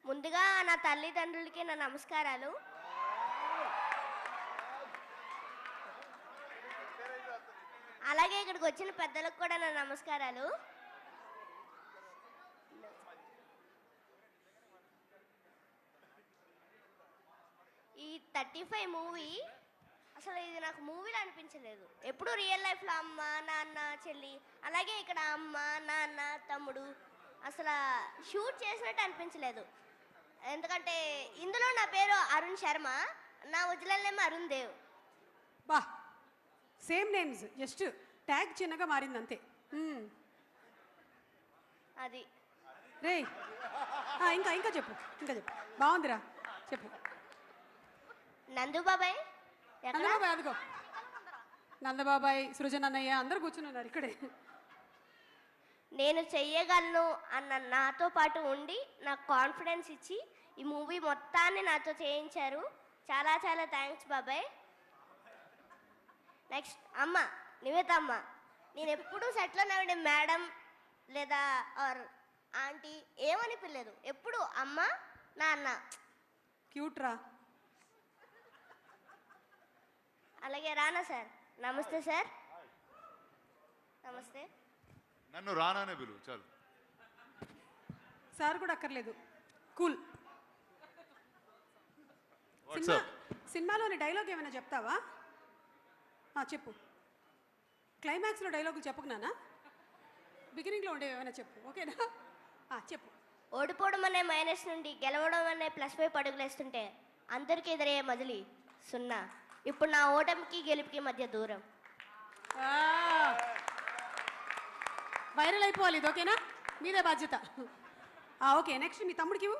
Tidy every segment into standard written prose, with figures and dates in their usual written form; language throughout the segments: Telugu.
ముందుగా నా తల్లిదండ్రులకి నా నమస్కారాలు. అలాగే ఇక్కడికి వచ్చిన పెద్దలకు కూడా నా నమస్కారాలు. ఈ 35 మూవీ అసలు ఇది నాకు మూవీలో అనిపించలేదు. ఎప్పుడు రియల్ లైఫ్లో అమ్మ నాన్న చెల్లి, అలాగే ఇక్కడ అమ్మ నాన్న తమ్ముడు అసలు షూట్ చేసినట్టు అనిపించలేదు. ఎందుకంటే ఇందులో నా పేరు అరుణ్ శర్మ, నా ఒరిజినల్ నేమ్ అరుణ్ దేవ్. బా సేమ్ నేమ్స్, జస్ట్ ట్యాగ్ చిన్నగా మారింది అంతే. అది రే ఇంకా ఇంకా చెప్పు, ఇంకా చెప్పు, బాగుందిరా చెప్పు. నందు బాబాయ్ నందబాబాయ్ అదిగో, నందబాబాయ్ సృజన్ అన్నయ్య అందరు కూర్చుని ఉన్నారు ఇక్కడే. నేను చెయ్యగలను అన్న నాతో పాటు ఉండి నాకు కాన్ఫిడెన్స్ ఇచ్చి ఈ మూవీ మొత్తాన్ని నాతో చేయించారు. చాలా చాలా థ్యాంక్స్ బాబాయ్. నెక్స్ట్ అమ్మ, నివేత అమ్మ. నేను ఎప్పుడూ సెట్లో నవ్వడే మేడం లేదా ఆర్ ఆంటీ ఏమని పిల్లలేదు, ఎప్పుడు అమ్మ నాన్న. క్యూట్ రా. అలాగే రానా సార్, నమస్తే సార్. నమస్తే. నన్ను రానానే పిలువు చాలు. సార్ కూడా అక్కర్లేదు, కూల్. సినిమాలోని డైలాగ్ ఏమైనా చెప్తావా? చెప్పు. క్లైమాక్స్లో డైలాగులు చెప్పుకున్నానా? బిగినింగ్లో ఉండేవి ఏమైనా చెప్పు, ఓకేనా? చెప్పు. ఓడిపోవడం అనే మైనస్ నుండి గెలవడం అనే ప్లస్ వైపు అడుగులేస్తుంటే అందరికీ ఎదురయ్యే మజిలీ 0. ఇప్పుడు నా ఓటమికి గెలుపుకి మధ్య దూరం. వైరల్ అయిపోవాలి ఇది, ఓకేనా? మీదే బాధ్యత. ఓకే, నెక్స్ట్ మీ తమ్ముడికి ఇవ్వు.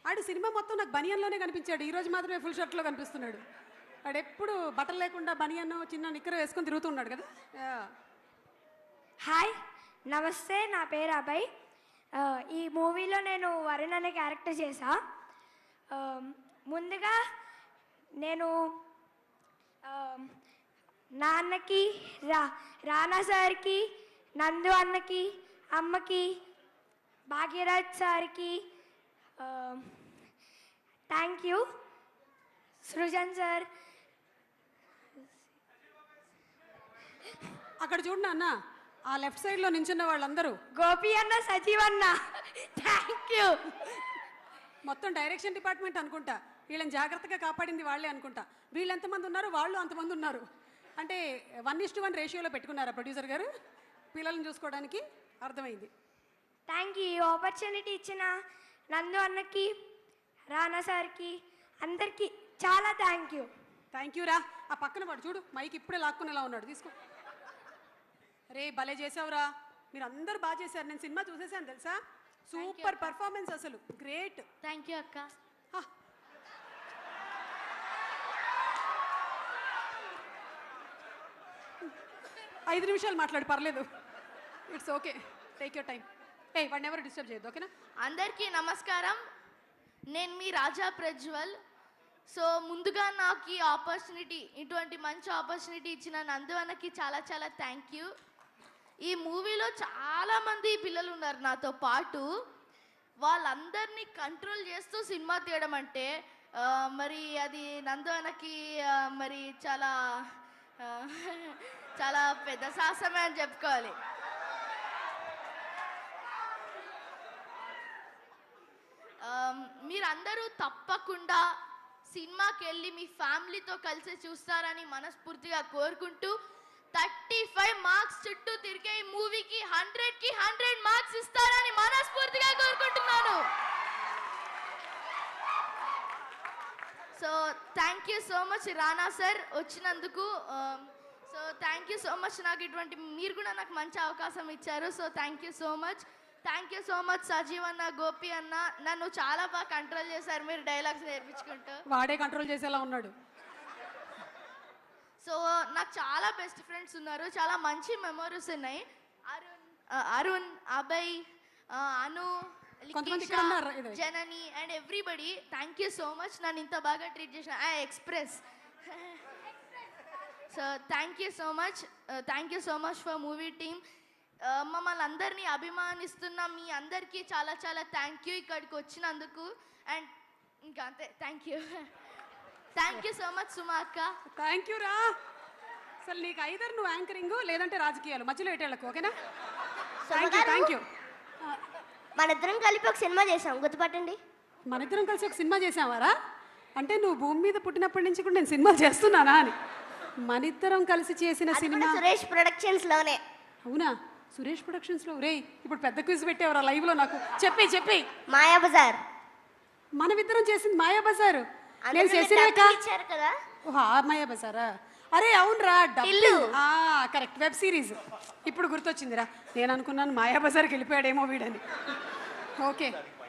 ఆడు సినిమా మొత్తం నాకు బనియన్లోనే కనిపించాడు, ఈరోజు మాత్రమే ఫుల్ షర్ట్లో కనిపిస్తున్నాడు. వాడు ఎప్పుడు బట్టలు లేకుండా బనియన్ చిన్న నిక్కర వేసుకొని తిరుగుతున్నాడు కదా. హాయ్, నమస్తే, నా పేరు అభయ్. ఈ మూవీలో నేను వరుణ్ అనే క్యారెక్టర్ చేశా. ముందుగా నేను నాన్నకి, రానా సార్కి, నందు అన్నకి, అమ్మకి, భాగ్యరాజ్ సార్కి థ్యాంక్ యూ. సృజన్ సార్. అక్కడ చూడండి అన్న, ఆ లెఫ్ట్ సైడ్లో నించున్న వాళ్ళందరూ గోపి అన్న, సజీవ్ అన్న, థ్యాంక్ యూ. మొత్తం డైరెక్షన్ డిపార్ట్మెంట్ అనుకుంటా. వీళ్ళని జాగ్రత్తగా కాపాడింది వాళ్ళే అనుకుంటా. వీళ్ళు ఎంతమంది ఉన్నారు, వాళ్ళు అంతమంది ఉన్నారు. అంటే 1:1 రేషియోలో పెట్టుకున్నారా ప్రొడ్యూసర్ గారు పిల్లల్ని చూసుకోవడానికి? అర్థమైంది. Thank you. ఈ ఆపర్చునిటీ ఇచ్చిన నందు అన్నకి, రానా సార్కి, అందరికీ చాలా థ్యాంక్ యూ. థ్యాంక్ యూ రా. ఆ పక్కన వాడు చూడు, మైక్ ఇప్పుడే లాక్కునేలా ఉన్నాడు, తీసుకో. రే భలే చేసావురా, మీరు అందరూ బాగా చేశారు. నేను సినిమా చూసేసాను తెలుసా, సూపర్ పర్ఫార్మెన్స్, అసలు గ్రేట్. థ్యాంక్ యూ అక్క. 5 నిమిషాలు మాట్లాడు, పర్లేదు, it's okay, take your time. వాడిని ఎవరు డిస్టర్బ్ చేయొద్దు, ఓకేనా? అందరికీ నమస్కారం, నేను మీ రాజా ప్రజ్వల్. సో ముందుగా నాకు ఈ ఆపర్చునిటీ, ఇటువంటి మంచి ఆపర్చునిటీ ఇచ్చిన నందు అన్నకి చాలా చాలా థ్యాంక్ యూ. ఈ మూవీలో చాలామంది పిల్లలు ఉన్నారు నాతో పాటు. వాళ్ళందరినీ కంట్రోల్ చేస్తూ సినిమా తీయడం అంటే మరి అది నందు అన్నకి మరి చాలా చాలా పెద్ద సాహసమే అని చెప్పుకోవాలి. మీరందరూ తప్పకుండా సినిమాకి వెళ్ళి మీ ఫ్యామిలీతో కలిసి చూస్తారని మనస్ఫూర్తిగా కోరుకుంటూ 35 మార్క్స్ చుట్టూ తిరిగే ఈ మూవీకి 100కి 100 మార్క్స్ ఇస్తారని మనస్ఫూర్తిగా కోరుకుంటున్నాను. So thank you so much Rana sir వచ్చినందుకు. So thank you so much, నాకు ఇటువంటి మీరు కూడా నాకు మంచి అవకాశం ఇచ్చారు. So thank you so much. Thank you so much Sajeev అన్న, గోపి అన్న, నన్ను చాలా బాగా కంట్రోల్ చేశారు మీరు డైలాగ్స్ నేర్పించుకుంటూ. వాడే కంట్రోల్ చేసేలా ఉన్నాడు. సో నాకు చాలా బెస్ట్ ఫ్రెండ్స్ ఉన్నారు, చాలా మంచి మెమరీస్ ఉన్నాయి. Arun, Abhay, Anu, Janani and everybody, thank you so much. నన్ను ఇంత బాగా ట్రీట్ చేసిన express. So thank you so much for movie team. మమ్మల్ని అందరినీ అభిమానిస్తున్న మీ అందరికీ చాలా చాలా థ్యాంక్ యూ ఇక్కడికి వచ్చినందుకు. అండ్ ఇంకా అంతే, thank you. Thank you so much Suma అక్క. థ్యాంక్ యూ రా. అసలు నీకు ఐదర్ నువ్వు యాంకరింగ్ లేదంటే రాజకీయాలు, మధ్యలో ఎటేళ్ళకు, ఓకేనా? Thank you. మన ఇద్దరం కలిపి ఒక సినిమా చేసాం, గుర్తుపట్టండి. మన ఇద్దరం కలిసి ఒక సినిమా చేసావారా? అంటే నువ్వు భూమి మీద పుట్టినప్పటి నుంచి కూడా నేను సినిమాలు చేస్తున్నానా అని. మన ఇద్దరం కలిసి చేసిన అది సినిమా కూడా సురేష్ ప్రొడక్షన్స్ లోనే. అవునా? సురేష్ ప్రొడక్షన్స్లో. రే ఇప్పుడు పెద్ద క్విజ్ పెట్టేవరా లైవ్లో నాకు? చెప్పి మాయాబజార్ మనమిద్దరం చేసింది మాయాబజార్. నేను అందులో చేసినాక డబ్బులు ఇచ్చారు కదా. ఓహో, ఆ మాయాబజారా? అరే అవునరా, ఇల్లు. Correct, web series. ఇప్పుడు గుర్తొచ్చిందిరా. నేను అనుకున్నాను మాయాబజార్కి వెళ్ళిపోయాడేమో వీడని. ఓకే,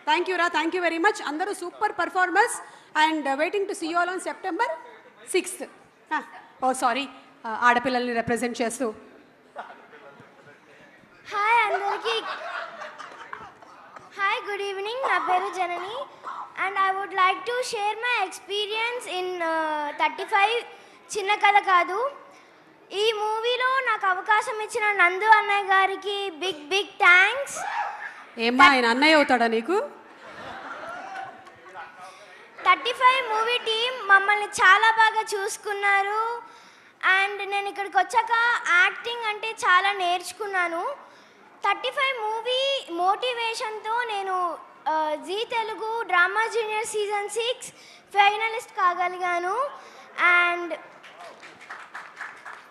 థ్యాంక్ యూ రా, థ్యాంక్ యూ వెరీ మచ్. అందరూ super performers and waiting to see all on September 6th. Oh sorry, ఆడపిల్లల్ని రిప్రజెంట్ చేస్తూ. హాయ్ అందరికీ. Hi, good evening. నా పేరు Janani and I would like to share my experience in 35 Chinna కథ కాదు. ఈ మూవీలో నాకు అవకాశం ఇచ్చిన నందు అన్నయ్య గారికి బిగ్ బిగ్ థ్యాంక్స్. ఏమ్మా, ఆయన అన్నయ్య అవుతాడా నీకు? 35 మూవీ టీం మమ్మల్ని చాలా బాగా చూసుకున్నారు అండ్ నేను ఇక్కడికి వచ్చాక యాక్టింగ్ అంటే చాలా నేర్చుకున్నాను. 35 మూవీ మోటివేషన్తో నేను Zee Telugu drama junior season 6 finalist కాగలిగాను. And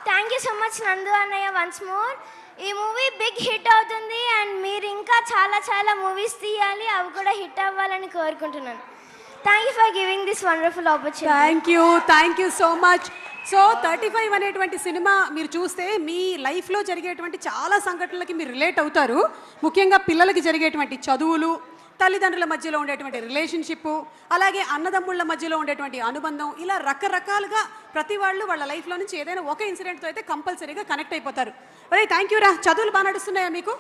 thank you so much Nandu అన్నయ్య వన్స్ మోర్. ఈ మూవీ బిగ్ హిట్ అవుతుంది అండ్ మీరు ఇంకా చాలా చాలా మూవీస్ తీయాలి, అవి కూడా హిట్ అవ్వాలని కోరుకుంటున్నాను. Thank you for giving this wonderful opportunity. Thank you so much. So 35 అనేటువంటి సినిమా మీరు చూస్తే మీ లైఫ్లో జరిగేటువంటి చాలా సంఘటనలకి మీరు రిలేట్ అవుతారు. ముఖ్యంగా పిల్లలకి జరిగేటువంటి చదువులు, తల్లిదండ్రుల మధ్యలో ఉండేటువంటి రిలేషన్షిప్, అలాగే అన్నదమ్ముళ్ళ మధ్యలో ఉండేటువంటి అనుబంధం, ఇలా రకరకాలుగా ప్రతి వాళ్ళు వాళ్ళ లైఫ్లో నుంచి ఏదైనా ఒక ఇన్సిడెంట్తో అయితే కంపల్సరీగా కనెక్ట్ అయిపోతారు. అరే థ్యాంక్ యూ రా. చదువులు బాగా నడుస్తున్నాయా మీకు?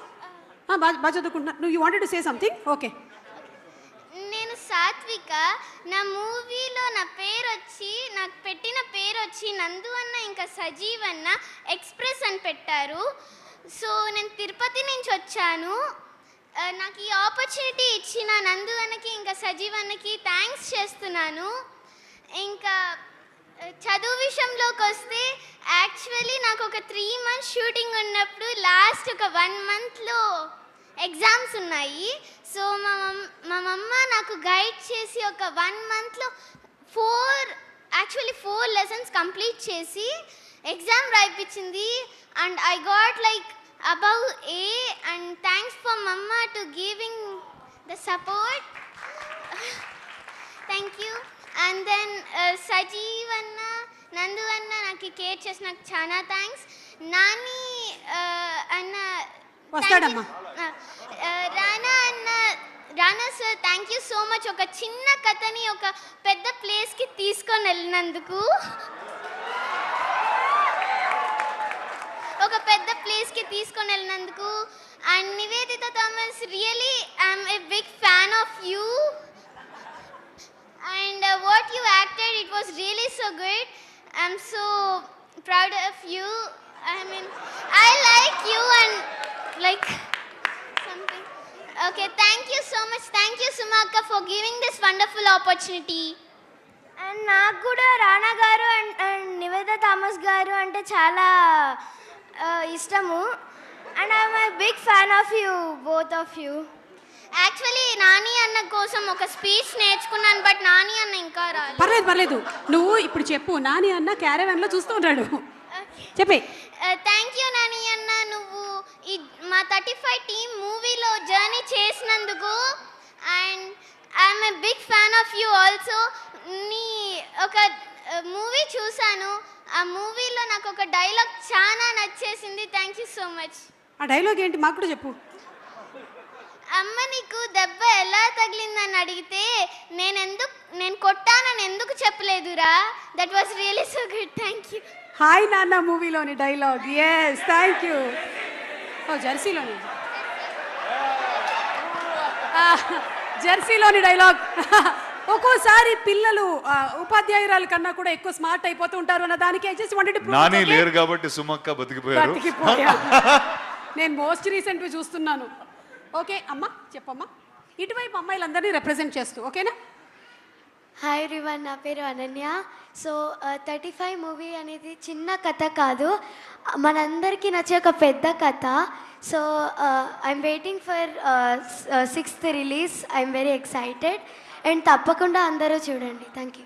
బాగా చదువుకుంటున్నా. నువ్వు you wanted to say something? Okay. నేను సాత్విక. నా మూవీలో నా పేరు వచ్చి, నాకు పెట్టిన పేరు వచ్చి నందు అన్న ఇంకా సజీవ్ అన్న ఎక్స్ప్రెస్ అని పెట్టారు. సో నేను తిరుపతి నుంచి వచ్చాను. నాకు ఈ ఆపర్చునిటీ ఇచ్చిన నందు అన్నకి ఇంకా సజీవ్ అన్నకి థ్యాంక్స్ చేస్తున్నాను. ఇంకా చదువు విషయంలోకి వస్తే యాక్చువల్లీ నాకు ఒక 3 months షూటింగ్ ఉన్నప్పుడు లాస్ట్ ఒక 1 monthలో ఎగ్జామ్స్ ఉన్నాయి. సో మా మమ్మ నాకు గైడ్ చేసి ఒక 1 monthలో 4 లెసన్స్ కంప్లీట్ చేసి ఎగ్జామ్ రాయిపించింది. And I got like above A and thanks for mama to giving the support. Thank you. And then Sajeev anna, Nandu anna నాకు కేర్ చేసి నాకు చాలా థ్యాంక్స్. నాని అన్న వస్తాడమ్మా. Rana sir thank you so much. ఒక చిన్న కథని ఒక పెద్ద ప్లేస్కి తీసుకొని వెళ్ళినందుకు, ఒక పెద్ద ప్లేస్కి తీసుకొని వెళ్ళినందుకు. And Nivedita Thomas, really I'm a big fan of you and what you acted, it was really so good. I'm so proud of you. I mean I like you and like something. Okay, thank you so much. Thank you Sumaka for giving this wonderful opportunity. And నాకు కూడా రానా గారు అండ్ నివేద థామస్ గారు అంటే చాలా ఇష్టము. And I'm a big fan of you, both of you. Actually Nani అన్న కోసం ఒక స్పీచ్ నేర్చుకున్నాను, బట్ నాని అన్న ఇంకా రాలేదు. పర్లేదు, నువ్వు ఇప్పుడు చెప్పు. నాని అన్న క్యారవాన్లో చూస్తూ ఉన్నాడు, చెప్పే. థ్యాంక్ యూ నాని అన్న, నువ్వు ఈ మా 35 టీమ్ మూవీలో జర్నీ చేసినందుకు. And I'm a big fan of you also. నీ ఒక మూవీ చూశాను, ఆ మూవీలో నాకు ఒక డైలాగ్ చాలా నచ్చేసింది. Thank you so much. ఆ డైలాగ్ ఏంటి మాకు కూడా చెప్పు. అమ్మ నీకు దెబ్బ ఎలా తగిలిందని అడిగితే నేను కొట్టానని ఎందుకు చెప్పలేదురా. That was really so good. Thank you. Hi Nanna మూవీలోని డైలాగ్. Yes, thank you. జెర్సీలోని డైలాగ్. ఒక్కోసారి పిల్లలు ఉపాధ్యాయురాల కన్నా కూడా ఎక్కువ స్మార్ట్ అయిపోతూ ఉంటారు అన్న దానికి నాని లేరు కాబట్టి సుమక్క బతికిపోయారు. నేను మోస్ట్ రీసెంట్వి చూస్తున్నాను. ఓకే అమ్మా, చెప్పమ్మా. ఇటువైపు అమ్మాయిలందరినీ రిప్రజెంట్ చేస్తూ, ఓకేనా? హాయ్ ఎవ్రీవన్, నా పేరు అనన్య. సో 35 మూవీ అనేది చిన్న కథ కాదు, మనందరికీ నచ్చే ఒక పెద్ద కథ. So I'm waiting for 6th release. I'm very excited and తప్పకుండా అందరూ చూడండి. Thank you.